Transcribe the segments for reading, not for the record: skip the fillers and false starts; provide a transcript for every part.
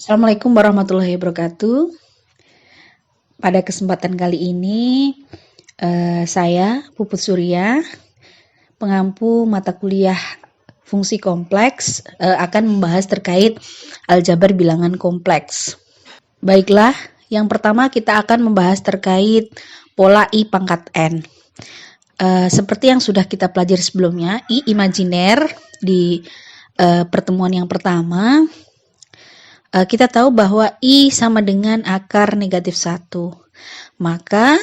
Assalamualaikum warahmatullahi wabarakatuh. Pada kesempatan kali ini, saya Puput Surya, pengampu mata kuliah fungsi kompleks, akan membahas terkait aljabar bilangan kompleks. Baiklah, yang pertama kita akan membahas terkait pola I pangkat N. Seperti yang sudah kita pelajari sebelumnya, I imajiner di pertemuan yang pertama, kita tahu bahwa I sama dengan akar negatif 1. Maka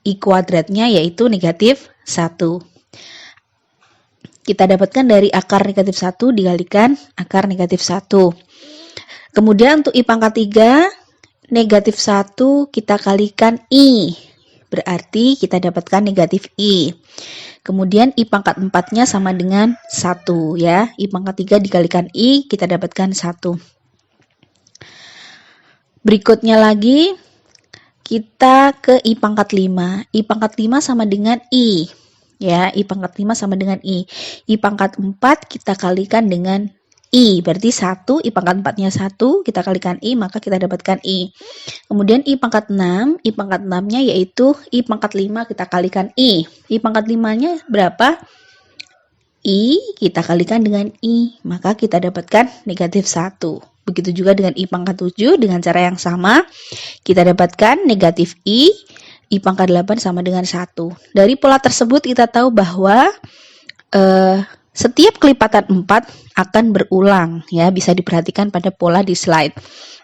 I kuadratnya yaitu negatif 1. Kita dapatkan dari akar negatif 1 dikalikan akar negatif 1. Kemudian untuk I pangkat 3, negatif 1 kita kalikan I. Berarti kita dapatkan negatif I. Kemudian I pangkat 4-nya sama dengan 1 ya. I pangkat 3 dikalikan I, kita dapatkan 1. Berikutnya lagi, kita ke I pangkat 5. I pangkat 5 sama dengan I. Ya, I pangkat 5 sama dengan I. I pangkat 4 kita kalikan dengan I. Berarti 1, I pangkat 4-nya 1, kita kalikan I, maka kita dapatkan I. Kemudian I pangkat 6, I pangkat 6-nya yaitu I pangkat 5 kita kalikan I. I pangkat 5-nya berapa? I kita kalikan dengan I, maka kita dapatkan negatif 1. Begitu juga dengan I pangkat 7 dengan cara yang sama. Kita dapatkan negatif I pangkat 8 sama dengan 1. Dari pola tersebut kita tahu bahwa setiap kelipatan 4 akan berulang. Ya, bisa diperhatikan pada pola di slide.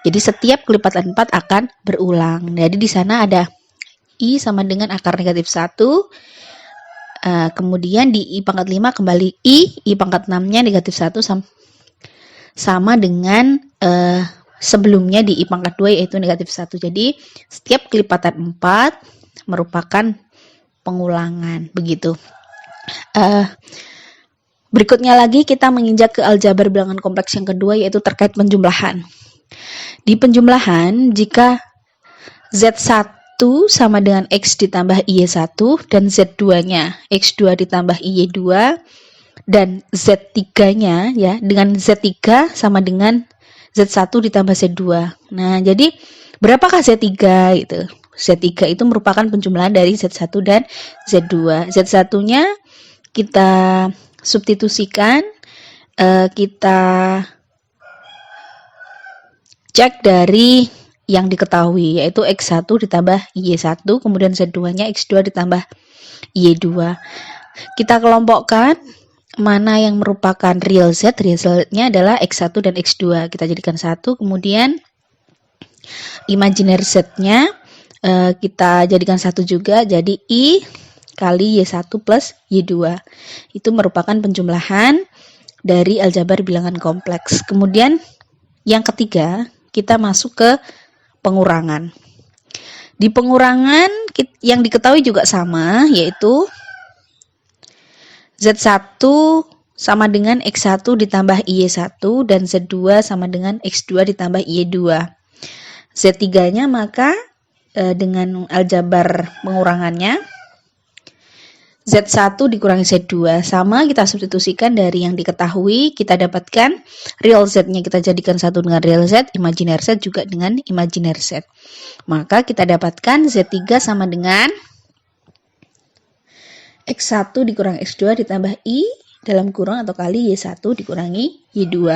Jadi setiap kelipatan 4 akan berulang. Jadi di sana ada I sama dengan akar negatif 1. Kemudian di I pangkat 5 kembali I pangkat 6-nya negatif 1 sama dengan sebelumnya di I pangkat 2 yaitu negatif 1. Jadi setiap kelipatan 4 merupakan pengulangan, begitu. Berikutnya lagi kita menginjak ke aljabar bilangan kompleks yang kedua yaitu terkait penjumlahan. Di penjumlahan jika Z1 sama dengan X ditambah Y1 dan Z2-nya X2 ditambah Y2 dan Z3-nya ya dengan Z3 sama dengan Z1 ditambah Z2. Nah, jadi berapakah Z3 gitu? Z3 itu merupakan penjumlahan dari Z1 dan Z2. Z1-nya kita substitusikan, kita cek dari yang diketahui yaitu X1 ditambah Y1, kemudian Z2-nya X2 ditambah Y2. Kita kelompokkan mana yang merupakan real Z. Real Z-nya adalah X1 dan X2. Kita jadikan 1. Kemudian imajiner Z-nya kita jadikan 1 juga. Jadi I kali Y1 plus Y2. Itu merupakan penjumlahan dari aljabar bilangan kompleks. Kemudian yang ketiga, kita masuk ke pengurangan. Di pengurangan yang diketahui juga sama, yaitu Z1 sama dengan X1 ditambah Y1 dan Z2 sama dengan X2 ditambah Y2. Z3-nya maka dengan aljabar pengurangannya Z1 dikurangi Z2 sama kita substitusikan dari yang diketahui, kita dapatkan real Z-nya kita jadikan 1 dengan real Z, imajiner Z juga dengan imajiner Z. Maka kita dapatkan Z3 sama dengan X1 dikurangi X2 ditambah I dalam kurung atau kali Y1 dikurangi Y2.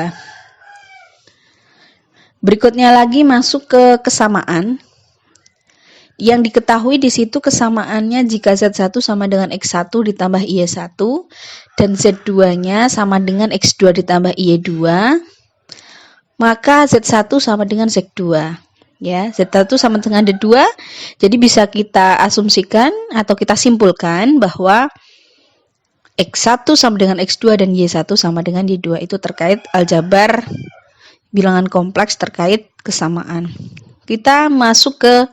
Berikutnya lagi masuk ke kesamaan. Yang diketahui di situ kesamaannya jika Z1 sama dengan X1 ditambah Y1 dan Z2-nya sama dengan X2 ditambah Y2, maka Z1 sama dengan Z2. Ya, Z1 sama dengan Z2, jadi bisa kita asumsikan atau kita simpulkan bahwa X1 sama dengan X2 dan Y1 sama dengan Y2 itu terkait aljabar bilangan kompleks terkait kesamaan. Kita masuk ke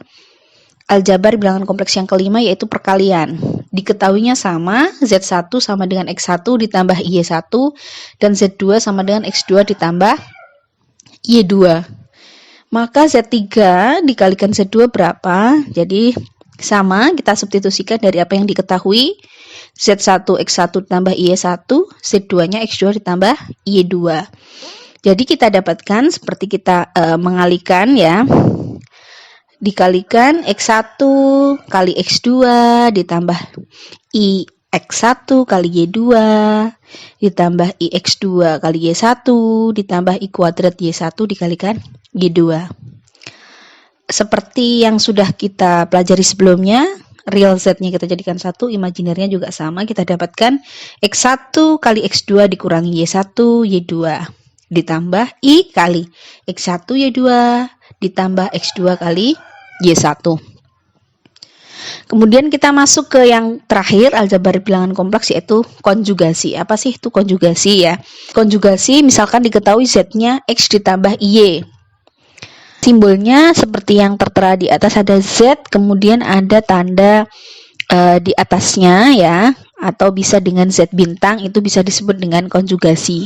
aljabar bilangan kompleks yang kelima yaitu perkalian. Diketahuinya sama, Z1 sama dengan X1 ditambah Y1 dan Z2 sama dengan X2 ditambah Y2. Maka Z3 dikalikan Z2 berapa? Jadi sama, kita substitusikan dari apa yang diketahui. Z1 X1 ditambah Y1, Z2-nya X2 ditambah Y2. Jadi kita dapatkan seperti kita mengalihkan ya. Dikalikan X1 kali X2 ditambah I X1 kali Y2 ditambah IX2 kali Y1 ditambah I kuadrat Y1 dikalikan Y2. Seperti yang sudah kita pelajari sebelumnya, real Z-nya kita jadikan 1, imajinernya juga sama, kita dapatkan X1 kali X2 dikurangi Y1 Y2 ditambah I kali X1 Y2 ditambah X2 kali Y1. Kemudian kita masuk ke yang terakhir, aljabar bilangan kompleks, yaitu konjugasi. Apa sih itu konjugasi ya? Konjugasi misalkan diketahui Z-nya X ditambah Y. Simbolnya seperti yang tertera di atas, ada Z, kemudian ada tanda di atasnya ya, atau bisa dengan Z bintang, itu bisa disebut dengan konjugasi.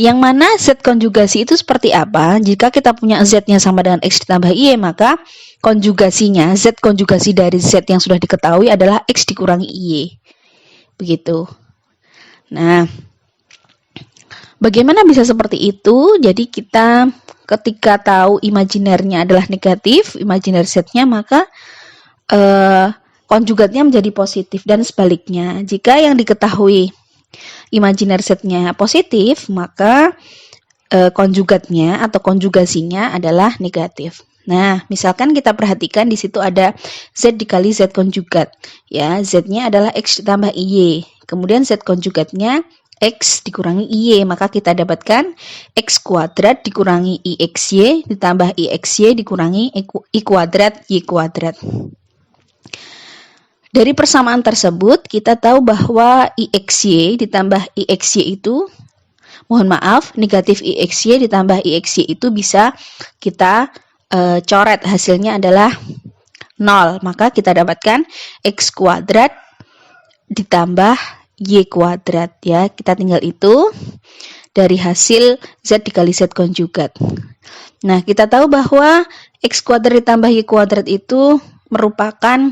Yang mana Z konjugasi itu seperti apa? Jika kita punya Z-nya sama dengan X ditambah Y, maka konjugasinya, Z konjugasi dari Z yang sudah diketahui adalah X dikurangi Y. Begitu. Nah, bagaimana bisa seperti itu? Jadi kita ketika tahu imajinernya adalah negatif, imajiner Z-nya, maka konjugatnya menjadi positif, dan sebaliknya. Jika yang diketahui imajiner Z-nya positif, maka konjugatnya atau konjugasinya adalah negatif. Nah, misalkan kita perhatikan di situ ada Z dikali Z konjugat. Ya, Z-nya adalah X ditambah Y. Kemudian Z konjugatnya X dikurangi Y, maka kita dapatkan X kuadrat dikurangi IXY ditambah IXY dikurangi I kuadrat Y kuadrat. Dari persamaan tersebut, kita tahu bahwa IXY ditambah IXY itu, mohon maaf, negatif IXY ditambah IXY itu bisa kita coret, hasilnya adalah 0. Maka kita dapatkan X kuadrat ditambah Y kuadrat ya. Kita tinggal itu dari hasil Z dikali Z konjugat. Nah, kita tahu bahwa X kuadrat ditambah Y kuadrat itu merupakan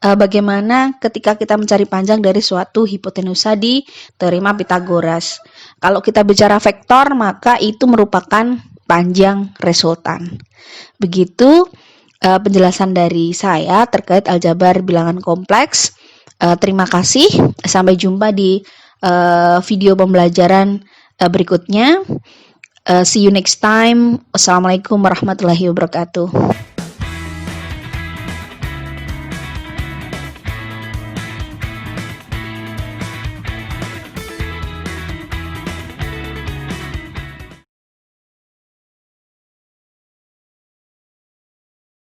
bagaimana ketika kita mencari panjang dari suatu hipotenusa di teorema Pitagoras. Kalau kita bicara vektor, maka itu merupakan panjang resultan. Begitu penjelasan dari saya terkait aljabar bilangan kompleks. Terima kasih. Sampai jumpa di video pembelajaran berikutnya. See you next time. Wassalamualaikum warahmatullahi wabarakatuh.